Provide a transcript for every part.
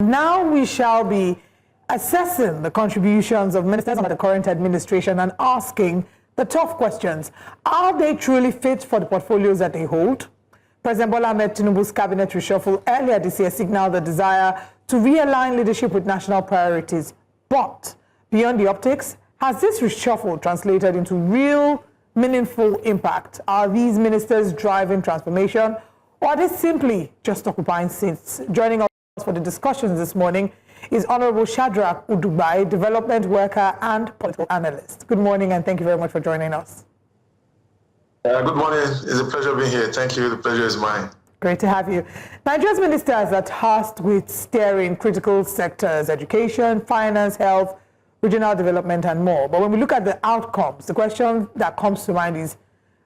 Now we shall be assessing the contributions of ministers under the current administration and asking the tough questions. Are they truly fit for the portfolios that they hold? President Bola Ahmed Tinubu's cabinet reshuffle earlier this year signaled the desire to realign leadership with national priorities. But beyond the optics, has this reshuffle translated into real, meaningful impact? Are these ministers driving transformation, or are they simply just occupying seats? Joining us for the discussions this morning is Honourable Shadrach Udugbai, development worker and political analyst. Good morning, and thank you very much for joining us. Good morning. It's a pleasure being here. Thank you. The pleasure is mine. Great to have you. Nigeria's ministers are tasked with steering critical sectors: education, finance, health, regional development, and more. But when we look at the outcomes, the question that comes to mind is,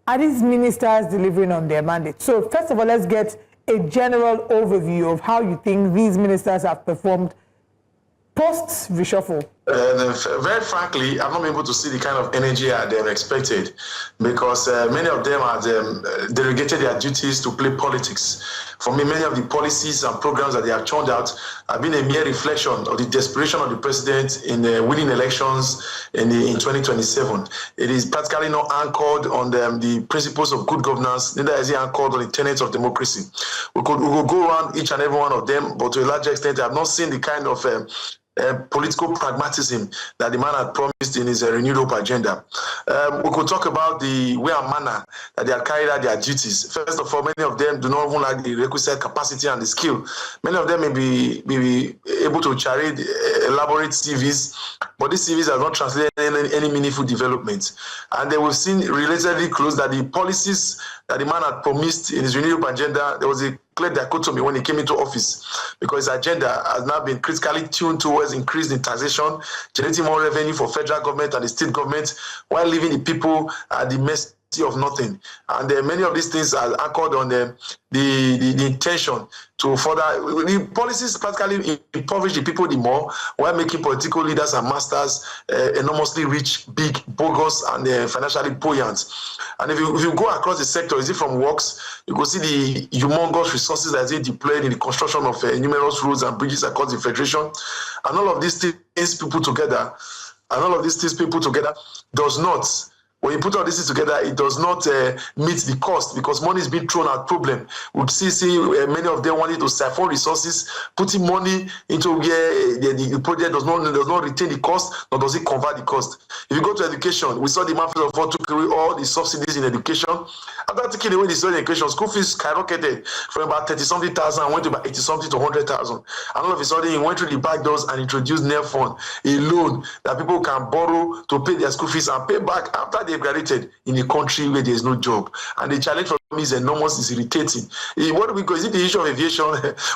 are these ministers delivering on their mandate? So first of all, let's get a general overview of how you think these ministers have performed post-reshuffle. Very frankly, I'm not able to see the kind of energy I expected, because many of them have delegated their duties to play politics. For me, many of the policies and programs that they have churned out have been a mere reflection of the desperation of the president in winning elections in 2027. It is practically not anchored on the principles of good governance, neither is it anchored on the tenets of democracy. We will go around each and every one of them, but to a large extent, I have not seen the kind of political pragmatism that the man had promised in his renewed hope agenda. We could talk about the way and manner that they have carried out their duties. First of all, many of them do not even have the requisite capacity and the skill. Many of them may be able to charade elaborate CVs, but these CVs are not translated any meaningful development. And they will seem relatively close that the policies that the man had promised in his renewed hope agenda, there was a clear dichotomy when he came into office, because his agenda has now been critically tuned towards increasing taxation, generating more revenue for federal government and the state government, while leaving the people at the mercy of nothing. And many of these things are anchored on the intention to further the policies practically impoverish the people the more, while making political leaders and masters enormously rich, big, bogus, and financially buoyant. And if you go across the sector, is it from works, you can see the humongous resources that is deployed in the construction of numerous roads and bridges across the federation. And all of these things people together, does not. When you put all this together, it does not meet the cost, because money is being thrown at problem. We see many of them wanting to siphon resources, putting money into where the project does not retain the cost, nor does it convert the cost. If you go to education, we saw the man first of all took away all the subsidies in education. After taking away the subsidies in education, school fees skyrocketed from about 30-something thousand and went to about 80-something to 100,000. And all of a sudden, he went through the back doors and introduced NER fund, a loan that people can borrow to pay their school fees and pay back after they graduated in a country where there is no job. And the challenge for me is enormous, it's irritating. What do we go? Is it the issue of aviation?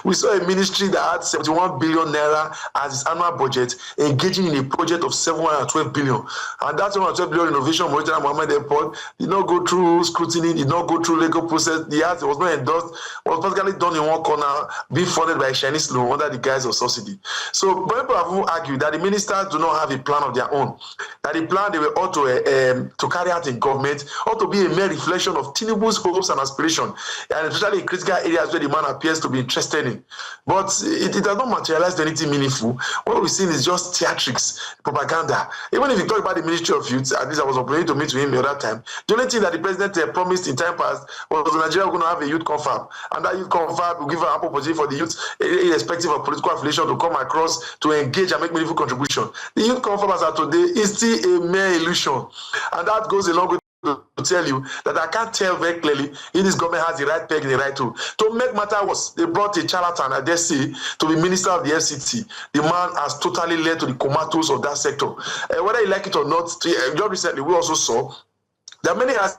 We saw a ministry that had 71 billion naira as its annual budget, engaging in a project of 712 billion. And that 712 billion innovation Mauritania Mohammed Airport did not go through scrutiny, did not go through legal process. The act was not endorsed, was practically done in one corner, being funded by a Chinese loan under the guise of subsidy. So people have argued that the ministers do not have a plan of their own, that the plan they were ought to carry out in government ought to be a mere reflection of Tinubu's hopes and aspirations, and especially in critical areas where the man appears to be interested in. But it does not materialize to anything meaningful. What we've seen is just theatrics, propaganda. Even if you talk about the Ministry of Youth, at least I was operating to meet with him the other time, the only thing that the president promised in time past was Nigeria going to have a youth confab, and that youth confab will give an ample opportunity for the youth, irrespective of political affiliation, to come across to engage and make meaningful contribution. The youth confab as of today is still a mere illusion, and that goes a long way to tell you that I can't tell very clearly if this government has the right peg in the right tool. To make matter worse, they brought a charlatan, I dare say, to be minister of the FCT. The man has totally led to the comatose of that sector. Whether you like it or not, just recently we also saw that many has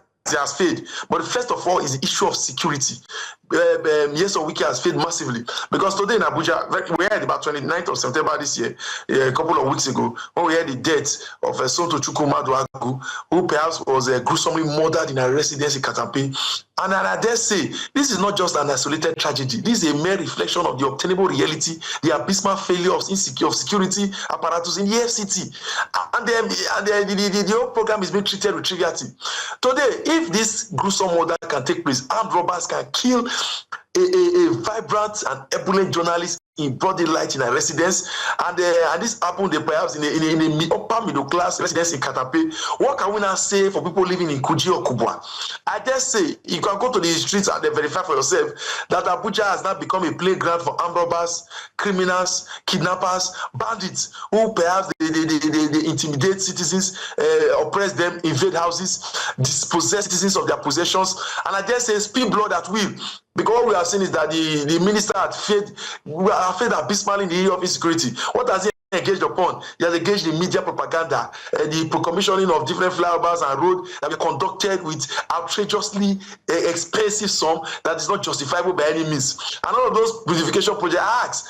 failed. But first of all is the issue of security. Yes, or Wiki has failed massively, because today in Abuja, we had about 29th of September this year, a couple of weeks ago, when we had the death of Sonto Chukwumaduagu, who perhaps was gruesomely murdered in a residence in Katampe. And I dare say, this is not just an isolated tragedy. This is a mere reflection of the obtainable reality, the abysmal failure of security apparatus in the FCT. And the whole program is being treated with triviality. Today, if this gruesome murder can take place, armed robbers can kill a vibrant and ebullient journalist in broad daylight in a residence, and this happened perhaps in a upper middle class residence in Katape. What can we now say for people living in Kuji or Kubwa? I just say you can go to the streets and verify for yourself that Abuja has now become a playground for armed robbers, criminals, kidnappers, bandits who perhaps they intimidate citizens, oppress them, invade houses, dispossess citizens of their possessions, and I just say spill blood at will. Because what we are seeing is that the minister had failed abysmally in the area of insecurity. What has he engaged upon? He has engaged in media propaganda, the procommissioning of different flyovers and roads that were conducted with outrageously expensive sum that is not justifiable by any means. And all of those beautification projects, I ask,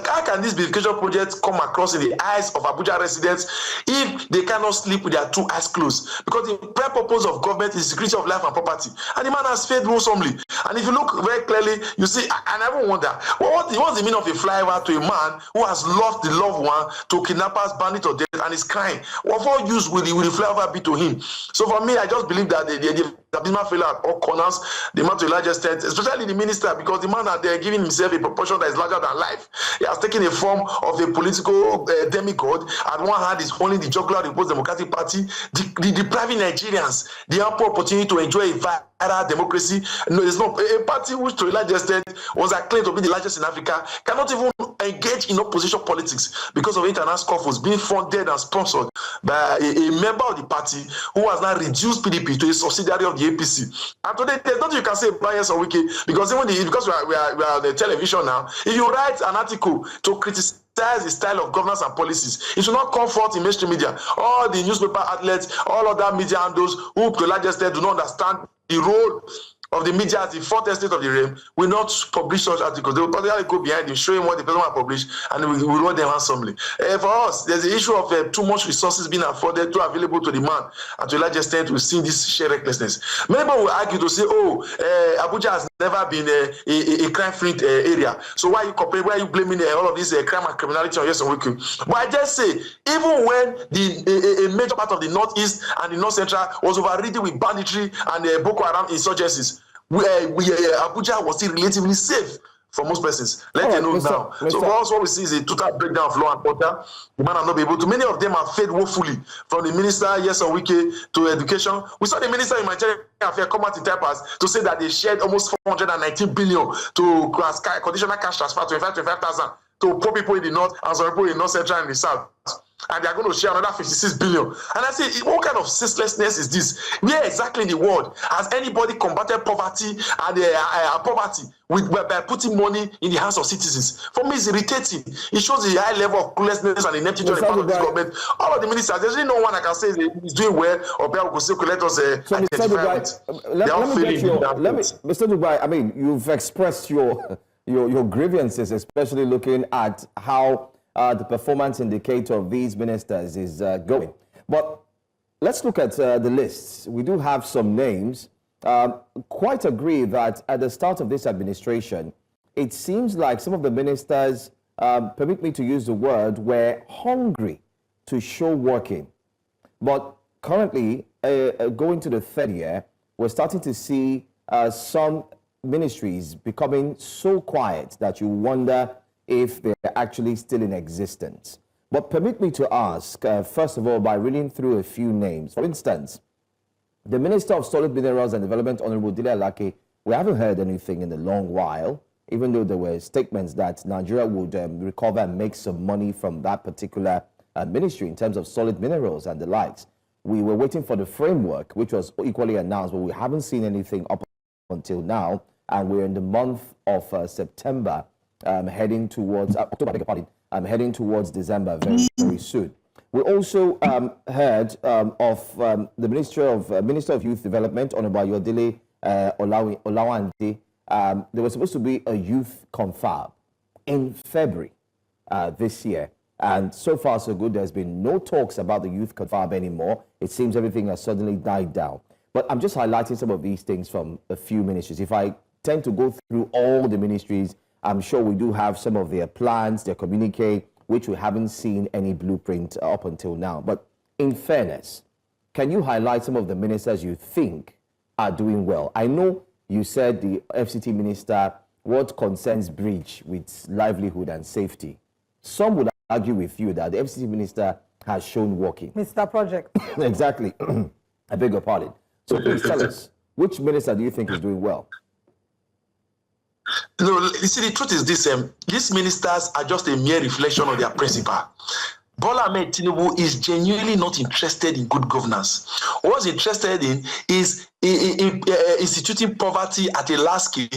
how can these beautification projects come across in the eyes of Abuja residents if they cannot sleep with their two eyes closed? Because the prime purpose of government is security of life and property. And the man has failed woefully. And if you look very clearly, you see, I never wonder, what's the meaning of a flyover to a man who has lost the loved one to kidnappers, bandits, or death, and is crying? What use will the flyover be to him? So for me, I just believe that the abysmal failure at all corners, the man to a large extent, especially the minister, because the man that they're giving himself a proportion that is larger than life. He has taken a form of a political demigod. At one hand, is only the juggler of the Post-Democratic Party, depriving Nigerians the ample opportunity to enjoy a viral democracy. No, there's no a party which to a large extent was acclaimed to be the largest in Africa, cannot even engage in opposition politics because of international scuffles being funded and sponsored by a member of the party who has now reduced PDP to a subsidiary of the APC. And today, there's nothing you can say about yes or wiki, because even because we are on the television now, if you write an article to criticize the style of governance and policies, it should not come forth in mainstream media. All the newspaper outlets, all other media and those who to a large extent do not understand the role of the media as the fourth estate of the realm will not publish such articles. They will probably go behind him, show him what the person will publish, and we will run them handsomely. For us, there's the issue of too much resources being afforded, too available to the man, and to a large extent, we've seen this sheer recklessness. Many people will argue to say, Abuja has never been a crime-free area. So why are you comparing, why are you blaming all of this crime and criminality on yes and wicked? But I just say, even when a major part of the northeast and the north central was overridden with banditry and Boko Haram insurgencies, Abuja was still relatively safe for most persons. Let you know now. So for us, what we see is a total breakdown of law and order. The man has not been able to. Many of them have failed woefully, from the minister, yes or wiki, to education. We saw the minister in Nigeria Affairs come out in Tapas to say that they shared almost 419 billion to conditional cash transfer, 25,000 to poor people in the north and some people in the north central and the south. And they are going to share another 56 billion. And I say, what kind of senselessness is this? Where exactly in the world has anybody combated poverty and poverty by putting money in the hands of citizens? For me, it's irritating. It shows the high level of cluelessness and ineptitude on the part of this government. All of the ministers, there's really no one I can say is doing well, or people will say, let us identify it. Mr. Udugbai, I mean, you've expressed your grievances, especially looking at how the performance indicator of these ministers is going. But let's look at the lists. We do have some names. Quite agree that at the start of this administration, it seems like some of the ministers, permit me to use the word, were hungry to show working. But currently, going to the third year, we're starting to see some ministries becoming so quiet that you wonder if they're actually still in existence. But permit me to ask, first of all, by reading through a few names. For instance, the Minister of Solid Minerals and Development, Honourable Dele Alake, we haven't heard anything in a long while, even though there were statements that Nigeria would recover and make some money from that particular ministry in terms of solid minerals and the likes. We were waiting for the framework, which was equally announced, but we haven't seen anything up until now, and we're in the month of September. Heading towards October, heading towards December very, very soon. We also heard of the Minister of Youth Development, Honourable Yodele Olawande. There was supposed to be a youth confab in February this year. And so far, so good. There's been no talks about the youth confab anymore. It seems everything has suddenly died down. But I'm just highlighting some of these things from a few ministries. If I tend to go through all the ministries, I'm sure we do have some of their plans, their communique, which we haven't seen any blueprint up until now. But in fairness, can you highlight some of the ministers you think are doing well? I know you said the FCT minister what concerns breach with livelihood and safety, some would argue with you that the FCT minister has shown working. Mr. Project. Exactly. I beg your pardon. So please tell us, which minister do you think is doing well? No, you see, the truth is this: these ministers are just a mere reflection of their principle. Bola Ahmed Tinubu is genuinely not interested in good governance. What he's interested in is instituting poverty at a large scale,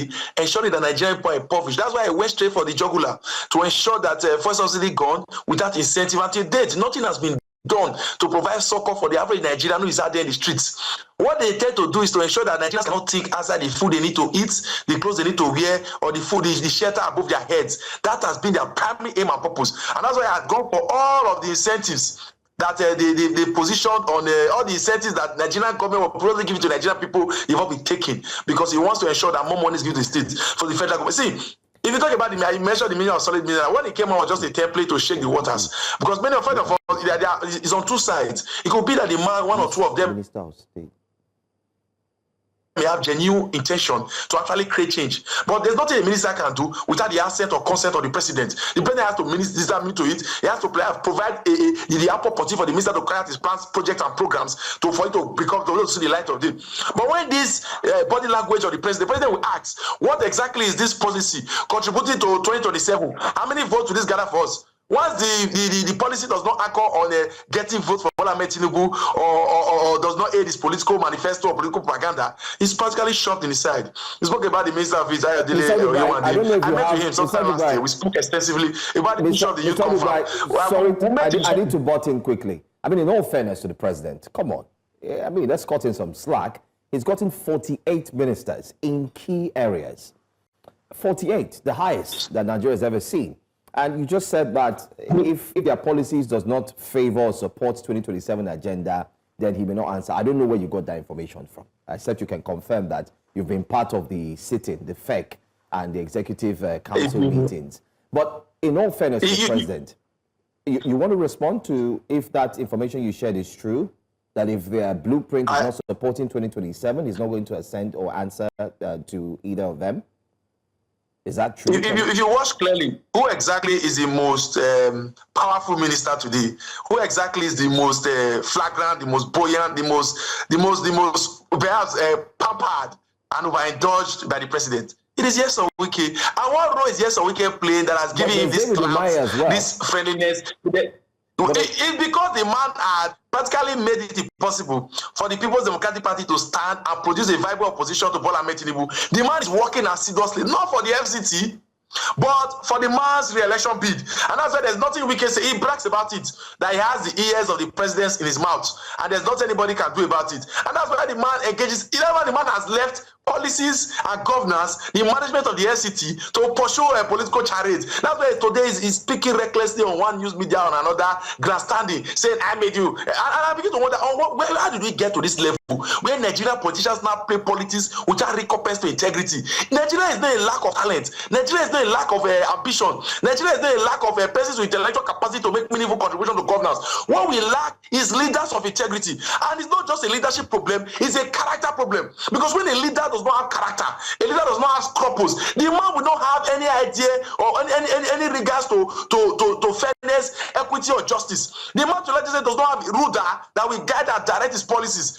ensuring that Nigerian people are impoverished. That's why I went straight for the jugular, to ensure that first subsidy gone without incentive. Until date, nothing has been done to provide succor for the average Nigerian who is out there in the streets. What they tend to do is to ensure that Nigerians cannot think outside the food they need to eat, the clothes they need to wear, or the food, the shelter above their heads. That has been their primary aim and purpose. And that's why I have gone for all of the incentives that they positioned on all the incentives that Nigerian government will probably give to Nigerian people. It will be taken, because he wants to ensure that more money is given to the state for the federal government. See, if you talk about I mentioned the meaning of solid mineral, when it came out, it was just a template to shake the waters. Because many of us, it's on two sides. It could be that the man, one or two of them, may have genuine intention to actually create change. But there's nothing a minister can do without the assent or consent of the president. The president has to minister to it. He has to provide the opportunity for the minister to carry out his plans, projects, and programs for it to see the light of day. But when this body language of the president will ask, what exactly is this policy contributing to 2027? How many votes will this gather for us? Once the policy does not anchor on getting votes for Bola Ahmed Tinubu or does not aid his political manifesto or political propaganda, he's practically shoved in his side. He spoke about the minister of his I met with him sometime last year. We spoke extensively about the issue of the youth confab. Sorry, I need to butt in quickly. I mean, in all fairness to the president, come on. I mean, let's cut in some slack. He's gotten 48 ministers in key areas. 48, the highest that Nigeria has ever seen. And you just said that if their policies does not favor or support 2027 agenda, then he may not answer. I don't know where you got that information from. Except you can confirm that you've been part of the sitting, the FEC, and the executive council meetings. But in all fairness to the president, you want to respond to if that information you shared is true, that if their blueprint is not supporting 2027, he's not going to assent or answer to either of them? Is that true? If you watch clearly, who exactly is the most powerful minister today? Who exactly is the most flagrant, the most buoyant, the most perhaps pampered and overindulged by the president? It is Yes or Wike. And what role is Yes or Wike playing that has given him this clout, this friendliness? It's because the man had practically made it impossible for the People's Democratic Party to stand and produce a viable opposition to Bola Ahmed Tinubu. The man is working assiduously, not for the FCT, but for the man's re-election bid. And that's why there's nothing we can say. He brags about it, that he has the ears of the president in his mouth, and there's nothing anybody can do about it. And that's why the man engages. Even the man has left policies and governance, the management of the FCT, to pursue a political charade. That's why today he's speaking recklessly on one news media on another, grandstanding, saying, I made you. And I begin to wonder, how did we get to this level where Nigerian politicians now play politics without recompense to integrity? Nigeria is not a lack of talent. Nigeria is not a lack of ambition. Nigeria is not a lack of persons with intellectual capacity to make meaningful contribution to governance. What we lack is leaders of integrity. And it's not just a leadership problem, it's a character problem. Because when a leader does not have character, a leader does not have scruples, the man will not have any idea or any regards to fairness, equity, or justice. The man to legislate does not have a ruler that will guide and direct his policies.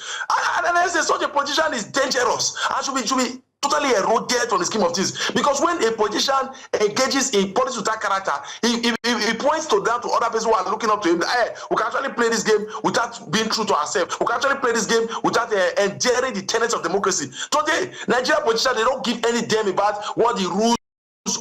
And I say such a politician is dangerous and should be totally eroded on the scheme of things. Because when a politician engages in politics without character, he points to them to other people who are looking up to him. Hey, we can actually play this game without being true to ourselves. We can actually play this game without endearing the tenets of democracy. Today, Nigerian politicians, they don't give any damn about what the rules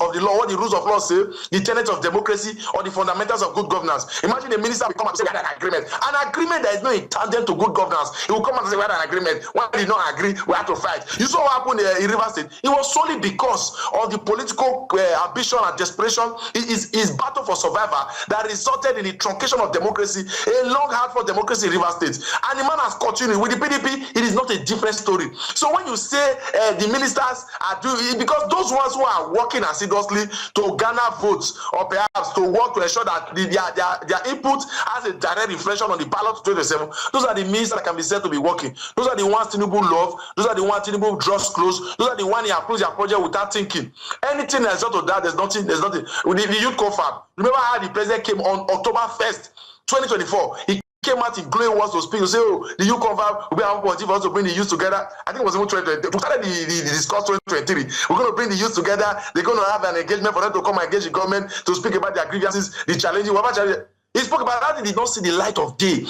of the law, what the rules of law say, the tenets of democracy, or the fundamentals of good governance. Imagine a minister will come and say, we had an agreement. An agreement that is not in tandem to good governance. He will come and say, we had an agreement. When we did not agree, we had to fight. You saw what happened in Rivers State. It was solely because of the political ambition and desperation, his battle for survival, that resulted in the truncation of democracy, a long hard for democracy in Rivers State. And the man has continued. With the PDP, it is not a different story. So when you say the ministers are doing, because those ones who are working as assiduously to garner votes or perhaps to work to ensure that their input has a direct reflection on the ballot 2027. Those are the means that can be said to be working. Those are the ones Tinubu love. Those are the ones Tinubu draws close. Those are the ones he approves their project without thinking. Anything else to that, there's nothing. With the youth confab, remember how the president came on October 1st, 2024. He came out in glowing words to speak to say, oh, the youth confab will be an opportunity for us to bring the youth together. I think it was even 2020. We started the discuss 2023. We're going to bring the youth together. They're going to have an engagement for them to come and engage the government to speak about their grievances, the challenges, whatever challenge. He spoke about that. He did not see the light of day.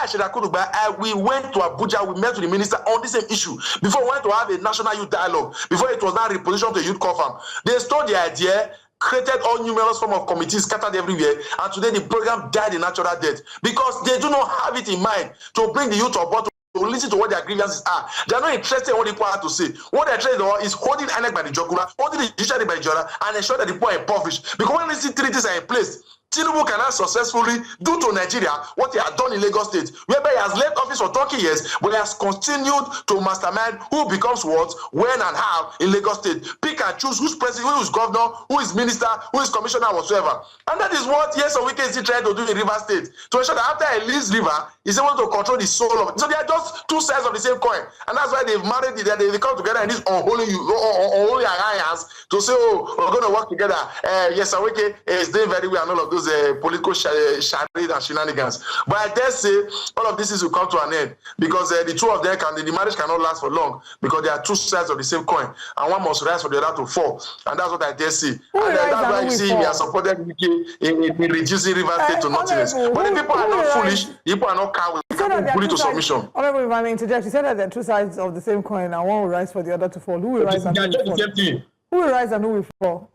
Shadrach Udugbai, we went to Abuja. We met with the minister on the same issue. Before we went to have a national youth dialogue. Before it was now repositioned to youth confab. They stole the idea, created all numerous form of committees scattered everywhere, and today the program died a natural death because they do not have it in mind to bring the youth on board to listen to what their grievances are. They are not interested in what the poor have to say. What they're interested in is holding INEC by the jugular, holding the judiciary by the jugular, and ensure that the poor are impoverished. Because when these three things are in place, Tinubu cannot successfully do to Nigeria what he has done in Lagos State, whereby he has left office for 20 years, but he has continued to mastermind who becomes what, when, and how in Lagos State. Pick and choose who's president, who is governor, who is minister, who is commissioner, whatsoever. And that is what Yes Wike is trying to do in River State, to ensure that after he leaves River, he's able to control the soul of it. So they are just two sides of the same coin. And that's why they've married, they come together in this unholy alliance to say, oh, we're going to work together. Yes Wike is doing very well and all of those political charade and shenanigans. But I dare say all of this is will come to an end because the two of them the marriage cannot last for long because they are two sides of the same coin and one must rise for the other to fall. And that's what I dare say. And that's why you see we are supported in reducing River State to nothingness. But the people are not foolish, the people are not cowards. We can pull it to submission. Honourable, if I may interject, you said that there are two sides of the same coin and one will rise for the other to fall. Who will rise and who will fall? Who will rise and who will fall?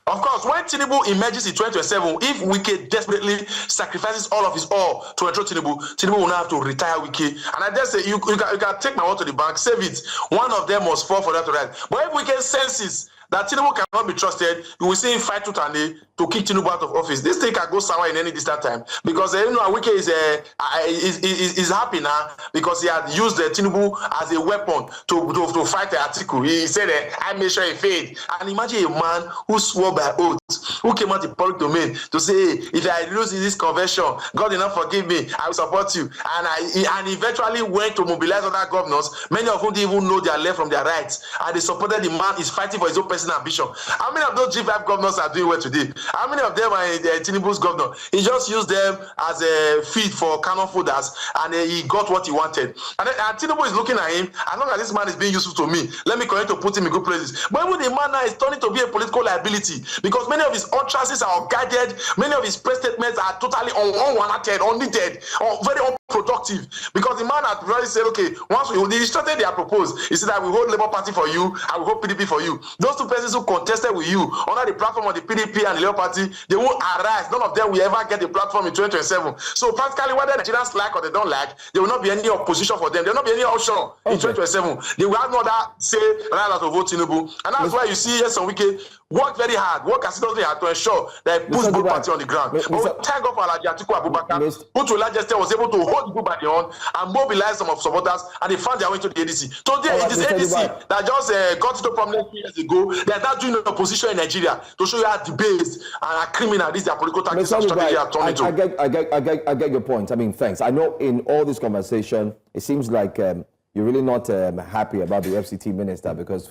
Of course, when Tinubu emerges in 2027, if Wike desperately sacrifices all of his all to control Tinubu will not have to retire Wike. And I dare say, you can take my word to the bank, save it. One of them must fall for that to rise. But if Wike senses that Tinubu cannot be trusted, you will see him fight tooth and nail to kick Tinubu out of office. This thing can go somewhere in any distant time because Wike is happy now because he had used Tinubu as a weapon to fight the article. He said, I made sure he failed. And imagine a man who swore by oath, who came out in public domain to say, if I lose in this convention, God will not forgive me, I will support you. And eventually went to mobilize other governors, many of whom didn't even know their left from their right. And they supported the man is fighting for his own personal ambition. How many of those G5 governors are doing well today? How many of them are Tinubu's governor? He just used them as a feed for cannon folders and he got what he wanted. And Tinubu is looking at him, as long as this man is being useful to me, let me continue to put him in good places. But even the man now is turning to be a political liability because many of his utterances are unguided, many of his press statements are totally unwarranted, unneeded, very unproductive. Because the man has really said, okay, once the strategy they have proposed, he said, I will hold Labour Party for you, I will hold PDP for you. Those two persons who contested with you under the platform of the PDP and the Labour Party, they won't arise. None of them will ever get a platform in 2027. So practically, whether Nigerians like or they don't like, there will not be any opposition for them. There will not be any option in 2027. They will have no other say rather than to vote Tinubu. And that's why you see Yes Wike work very hard, work assiduously hard to ensure that he puts both parties on the ground. But we thank God for Alhaji Atiku Abubakar, who to a large extent was able to hold the group by the horn and mobilize some of supporters, and they found their way into the ADC. Today, it is ADC that just got into prominence years ago. They are not doing opposition in Nigeria to show you how debased and are criminal. This is their political tactics and strategy are turned into. I get your point. I mean, thanks. I know in all this conversation, it seems like you're really not happy about the FCT minister because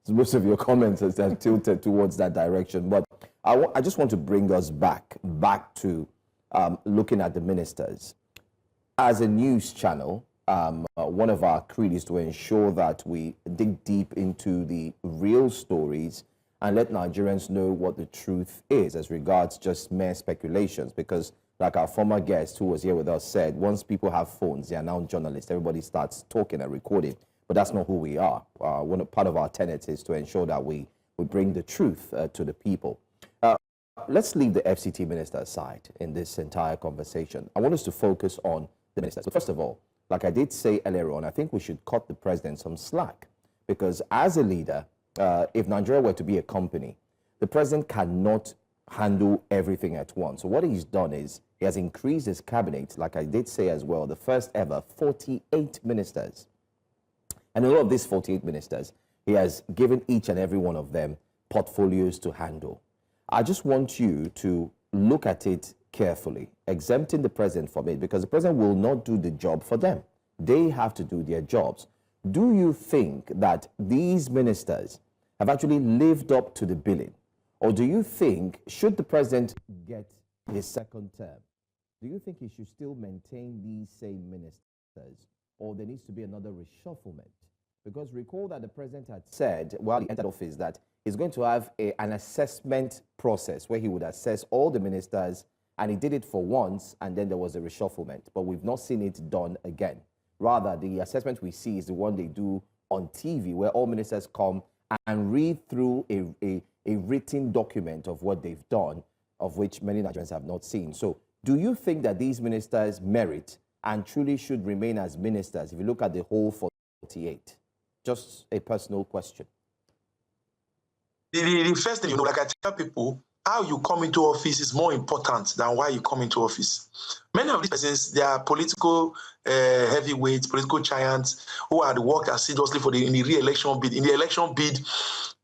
most of your comments are tilted towards that direction. But I just want to bring us back to looking at the ministers. As a news channel, one of our creed is to ensure that we dig deep into the real stories and let Nigerians know what the truth is as regards just mere speculations. Because like our former guest who was here with us said, once people have phones, they are now journalists. Everybody starts talking and recording. But that's not who we are. Part of our tenets is to ensure that we bring the truth to the people. Let's leave the FCT minister aside in this entire conversation. I want us to focus on the ministers. So first of all, like I did say earlier on, I think we should cut the president some slack. Because as a leader, if Nigeria were to be a company, the president cannot handle everything at once. So what he's done is he has increased his cabinet, like I did say as well, the first ever 48 ministers. And a lot of these 48 ministers, he has given each and every one of them portfolios to handle. I just want you to look at it carefully, exempting the president from it, because the president will not do the job for them. They have to do their jobs. Do you think that these ministers have actually lived up to the billing? Or do you think, should the president get his second term, do you think he should still maintain these same ministers, or there needs to be another reshufflement? Because recall that the president had said while he entered office that he's going to have an assessment process where he would assess all the ministers, and he did it for once, and then there was a reshufflement. But we've not seen it done again. Rather, the assessment we see is the one they do on TV, where all ministers come and read through a written document of what they've done, of which many Nigerians have not seen. So do you think that these ministers merit and truly should remain as ministers if you look at the whole 48? Just a personal question. The first thing, like I tell people, how you come into office is more important than why you come into office. Many of these persons, they are political heavyweights, political giants who had worked assiduously in the re-election bid,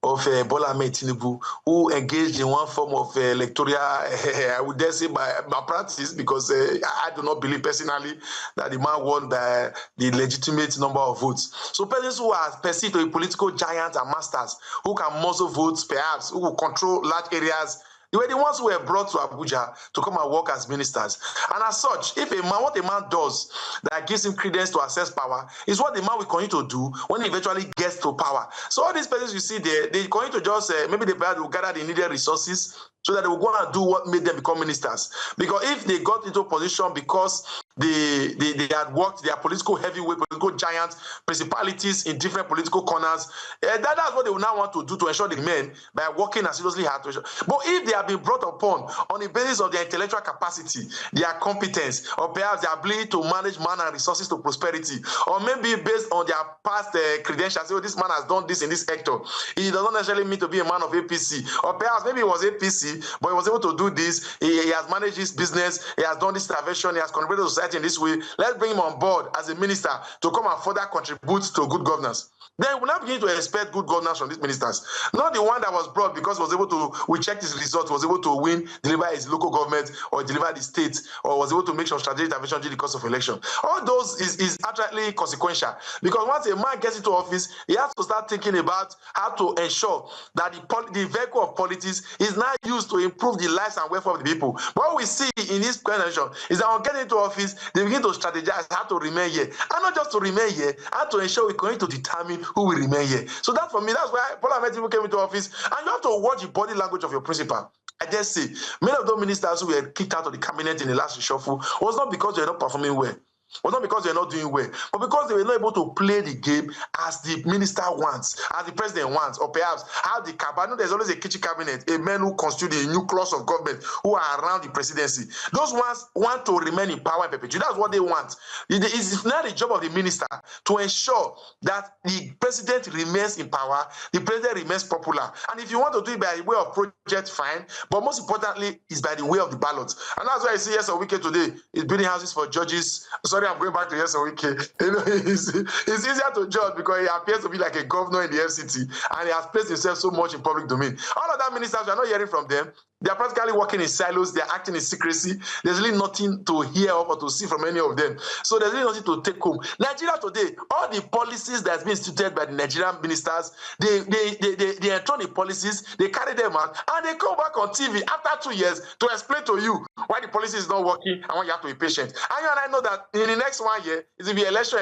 of Bola Ahmed Tinubu, who engaged in one form of electoral, I would dare say by practice, because I do not believe personally that the man won the legitimate number of votes. So persons who are perceived to be political giants and masters, who can muscle votes perhaps, who will control large areas, they were the ones who were brought to Abuja to come and work as ministers. And as such, if what a man does that gives him credence to access power is what the man will continue to do when he eventually gets to power. So all these persons you see there, they continue to just, maybe they will gather the needed resources so that they will go and do what made them become ministers. Because if they got into a position because they had worked, they are political heavyweight, political giants, principalities in different political corners, that's what they will now want to do to ensure the men by working as seriously hard to ensure. But if they have been brought upon on the basis of their intellectual capacity, their competence, or perhaps their ability to manage man and resources to prosperity, or maybe based on their past credentials, oh, this man has done this in this sector, he does not necessarily mean to be a man of APC, or perhaps maybe he was APC, but he was able to do this, he has managed his business, he has done this intervention, he has contributed to society in this way. Let's bring him on board as a minister to come and further contribute to good governance. Then we're not beginning to expect good governance from these ministers. Not the one that was brought because was able to, we checked his results, was able to win, deliver his local government, or deliver the state, or was able to make some strategic intervention during the course of election. All those is actually consequential, because once a man gets into office, he has to start thinking about how to ensure that the vehicle of politics is now used to improve the lives and welfare of the people. What we see in this election is that on getting into office, they begin to strategize how to remain here. And not just to remain here, how to ensure we're going to determine who will remain here. So that for me, that's why Bola Ahmed Tinubu came into office. And you have to watch the body language of your principal. I just say, many of those ministers who were kicked out of the cabinet in the last reshuffle was not because they were not performing well. Well, not because they're not doing well, but because they were not able to play the game as the minister wants, as the president wants, or perhaps how the cabinet. There's always a kitchen cabinet, a man who constitute a nucleus of government who are around the presidency. Those ones want to remain in power and perpetuity. That's what they want. It's not the job of the minister to ensure that the president remains in power, the president remains popular. And if you want to do it by the way of project, fine. But most importantly, it's by the way of the ballot. And that's why I see Yes Wike today is building houses for judges. Sorry, I'm going back to Yes Wike. You know, it's easier to judge because he appears to be like a governor in the FCT, and he has placed himself so much in public domain. All of that ministers, we are not hearing from them. They are practically working in silos. They are acting in secrecy. There's really nothing to hear of or to see from any of them. So there's really nothing to take home. Nigeria today, all the policies that's been instituted by the Nigerian ministers, they enthrone the policies, they carry them out, and they come back on TV after 2 years to explain to you why the policy is not working and why you have to be patient. And you and I know that in the next 1 year, it will be election.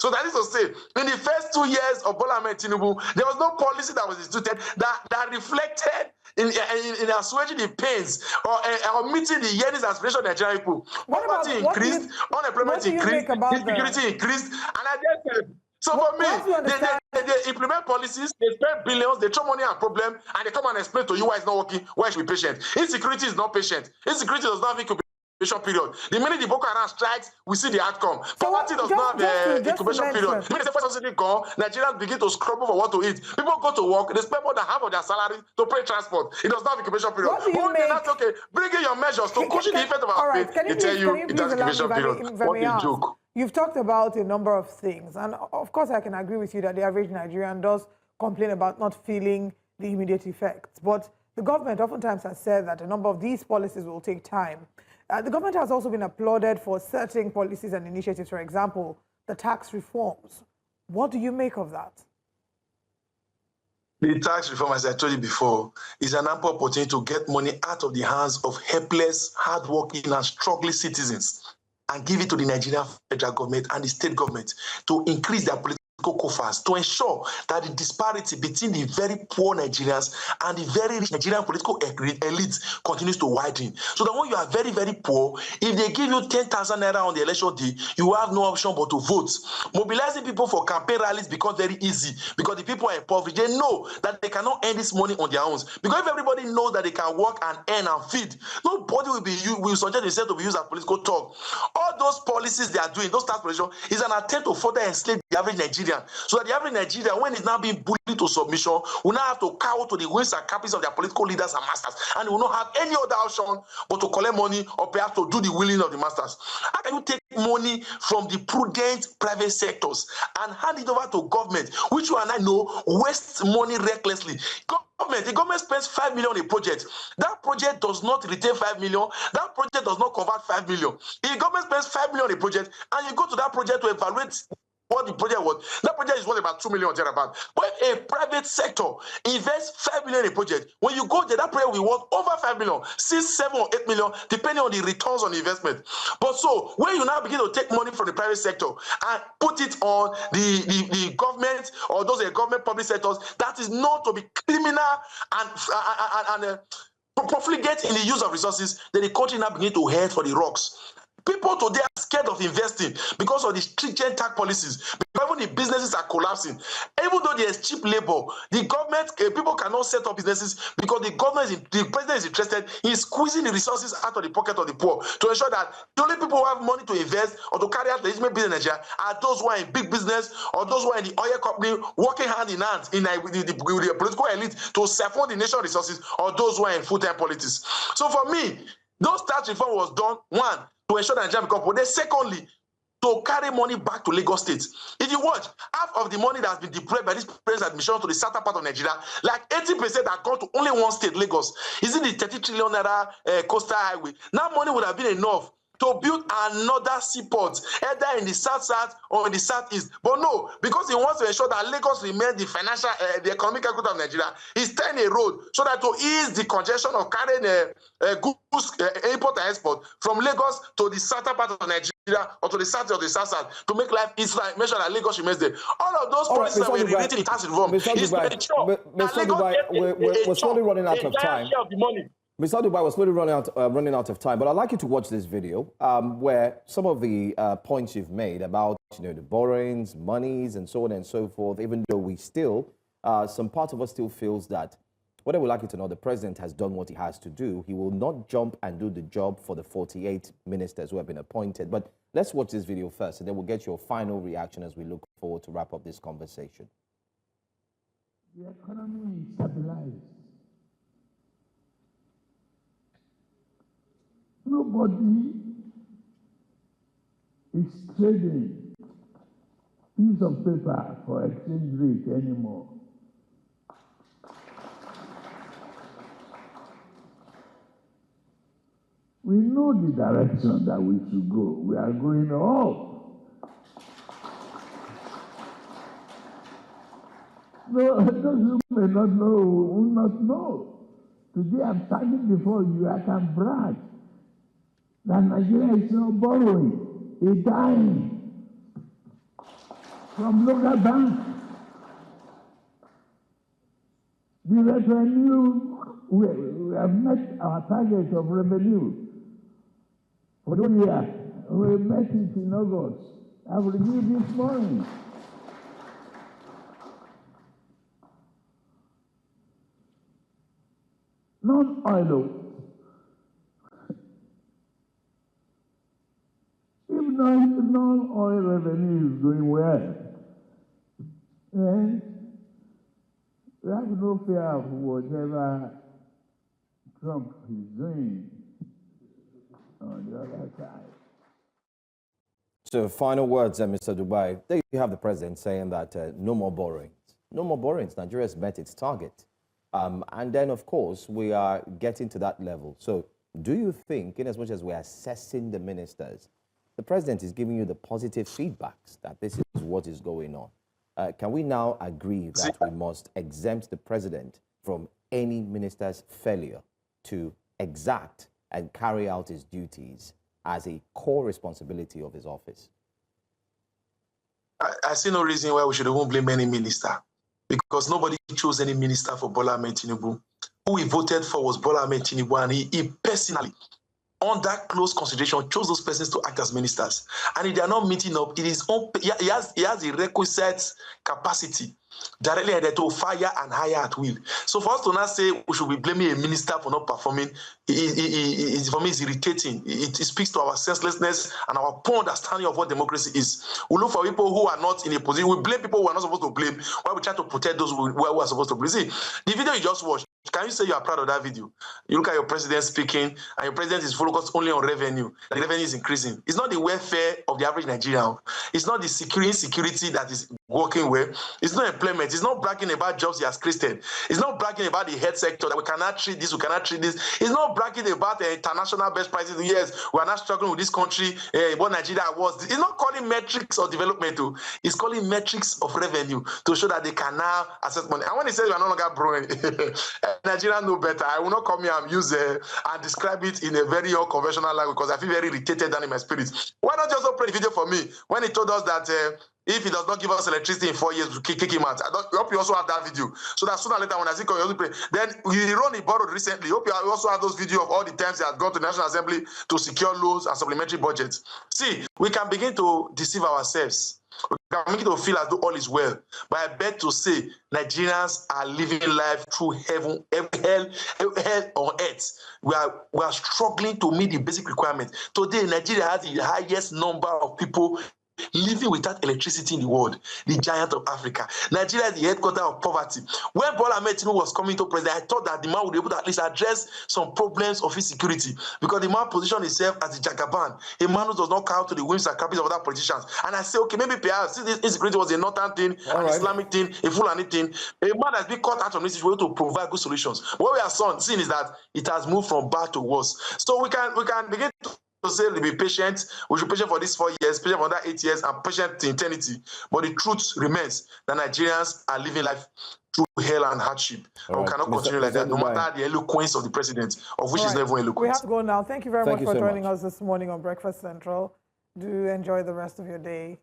So that is to say, in the first 2 years of Bola Ahmed Tinubu, there was no policy that was instituted that reflected in assuaging the pains or meeting the yearnings aspirations of Nigerian people. Poverty increased, unemployment increased, insecurity increased, and I just said, so for me, they implement policies, they spend billions, they throw money at problem, and they come and explain to you why it's not working, why you should be patient. Insecurity is not patient. Insecurity does not have incubation period. The minute the Boko Haram strikes, we see the outcome. Poverty does not have incubation period. The minute the first subsidy gone, Nigerians begin to scramble for what to eat. People go to work, they spend more than half of their salary to pay transport. It does not have incubation period. Okay, bring in your measures to cushion the effect of our pain. They tell you it has incubation period. What a joke. You've talked about a number of things, and of course I can agree with you that the average Nigerian does complain about not feeling the immediate effects. But the government oftentimes has said that a number of these policies will take time. The government has also been applauded for certain policies and initiatives, for example, the tax reforms. What do you make of that? The tax reform, as I told you before, is an ample opportunity to get money out of the hands of helpless, hardworking, and struggling citizens and give it to the Nigerian federal government and the state government to increase their political coffers, to ensure that the disparity between the very poor Nigerians and the very rich Nigerian political elite continues to widen. So that when you are very, very poor, if they give you 10,000 naira on the election day, you have no option but to vote. Mobilizing people for campaign rallies becomes very easy because the people are impoverished. They know that they cannot earn this money on their own. Because if everybody knows that they can work and earn and feed, nobody will suggest themselves to be used as political talk. All those policies they are doing, those tax positions, is an attempt to further enslave the average Nigerian. So that the average Nigerian, when it's now being bullied to submission, will now have to cower to the whims and caprices of their political leaders and masters, and will not have any other option but to collect money or perhaps to do the willing of the masters. How can you take money from the prudent private sectors and hand it over to government, which you and I know wastes money recklessly? The government spends 5 million on a project. That project does not retain 5 million. That project does not convert 5 million. If the government spends 5 million on a project and you go to that project to evaluate what the project was, that project is worth about 2 million or thereabout. But if a private sector invests 5 million in a project, when you go there, that project will worth over 5 million, 6, 7, or 8 million, depending on the returns on the investment. But so when you now begin to take money from the private sector and put it on the government or those government public sectors, that is known to be criminal and profligate in the use of resources, then the country now begin to head for the rocks. People today are scared of investing because of the stringent tax policies. Even the businesses are collapsing. Even though there's cheap labor, the government, people cannot set up businesses because the president is interested in squeezing the resources out of the pocket of the poor to ensure that the only people who have money to invest or to carry out legitimate business in Nigeria are those who are in big business or those who are in the oil company working hand in hand with the political elite to siphon the national resources, or those who are in full-time politics. So for me, those tax reform was done, one, to ensure that Nigeria becomes poor. Then secondly, to carry money back to Lagos State. If you watch, half of the money that has been deployed by this president's administration to the southern part of Nigeria, like 80% have gone to only one state, Lagos. Is it the 30 trillion naira coastal highway? Now money would have been enough to build another seaport, either in the south-south or in the southeast. But no, because he wants to ensure that Lagos remains the financial, the economic capital of Nigeria, he's tying a road so that to ease the congestion of carrying goods, import and export from Lagos to the southern part of Nigeria or to the south or the south-south to make life easier, make sure that Lagos remains there. All of those policies that were rewritten in tax reform is to ensure that Lagos we're slowly running out of time. Share of the money. Mr. Udugbai, we're slowly running out of time, but I'd like you to watch this video where some of the points you've made about the borrowings, monies, and so on and so forth, even though we still, some part of us still feels that, whether we like it or not, the president has done what he has to do. He will not jump and do the job for the 48 ministers who have been appointed. But let's watch this video first, and then we'll get your final reaction as we look forward to wrap up this conversation. The economy is stabilized. Nobody is trading piece of paper for exchange rate anymore. We know the direction that we should go. We are going up. No, those who may not know will not know. Today I'm standing before you, I can brag that Nigeria is not borrowing a dime from local banks. The revenue, we have met our target of revenue for the year. We met it in August. I've reviewed this morning. Non-oil. If non-oil revenue is going well, then we have no fear of whatever Trump is doing on the other side. So final words, Mr. Udugbai. There you have the president saying that no more borrowings. No more borrowings. Nigeria has met its target. And then, of course, we are getting to that level. So do you think, in as much as we're assessing the ministers, the president is giving you the positive feedbacks that this is what is going on? Can we now agree that we must exempt the president from any minister's failure to exact and carry out his duties as a core responsibility of his office? I see no reason why we should even blame any minister, because nobody chose any minister for Bola Ahmed Tinubu. Who he voted for was Bola Ahmed Tinubu, and he personally, under close consideration, chose those persons to act as ministers. And if they are not meeting up, it is he has the requisite capacity directly headed to fire and hire at will. So for us to not say we should be blaming a minister for not performing, for me, it's irritating. It speaks to our senselessness and our poor understanding of what democracy is. We look for people who are not in a position. We blame people who are not supposed to blame, while we try to protect those who are supposed to blame. See, the video you just watched, can you say you are proud of that video? You look at your president speaking, and your president is focused only on revenue. The revenue is increasing. It's not the welfare of the average Nigerian. It's not the insecurity that is working well. It's not employment. It's not bragging about jobs he has created. It's not bragging about the health sector that we cannot treat this, we cannot treat this. It's not bragging about the international best prices. Yes, we are not struggling with this country, what Nigeria was. It's not calling metrics of development. It's calling metrics of revenue to show that they can now access money. And when he says we are no longer borrowing, Nigerians know better. I will not come here and use and describe it in a very unconventional language, because I feel very irritated down in my spirit. Why not just play the video for me when he told us that if he does not give us electricity in 4 years, we'll kick him out? I hope you also have that video, so that sooner or later when I see you also play. Then he borrowed recently. Hope you also have those videos of all the times he has gone to the National Assembly to secure loans and supplementary budgets. See, we can begin to deceive ourselves. We can begin to feel as though all is well. But I beg to say, Nigerians are living life through hell on earth. We are struggling to meet the basic requirements. Today, Nigeria has the highest number of people living without electricity in the world, the giant of Africa. Nigeria is the headquarters of poverty. When Bola Ahmed Tinubu was coming to president, I thought that the man would be able to at least address some problems of insecurity, because the man positioned himself as the Jagaban, a man who does not cow to the whims and caprices of other politicians. And I say, okay, maybe perhaps this insecurity was a northern thing, an Islamic thing, a Fulani thing. A man has been cut out from this issue to provide good solutions. What we are seeing is that it has moved from bad to worse. So we can begin to say to be patient. We should be patient for these 4 years, patient for that 8 years, and patient to eternity. But the truth remains that Nigerians are living life through hell and hardship. And we cannot continue like that, no matter the eloquence of the president, of which is never eloquent. We have to go now. Thank you very much for joining us this morning on Breakfast Central. Do enjoy the rest of your day.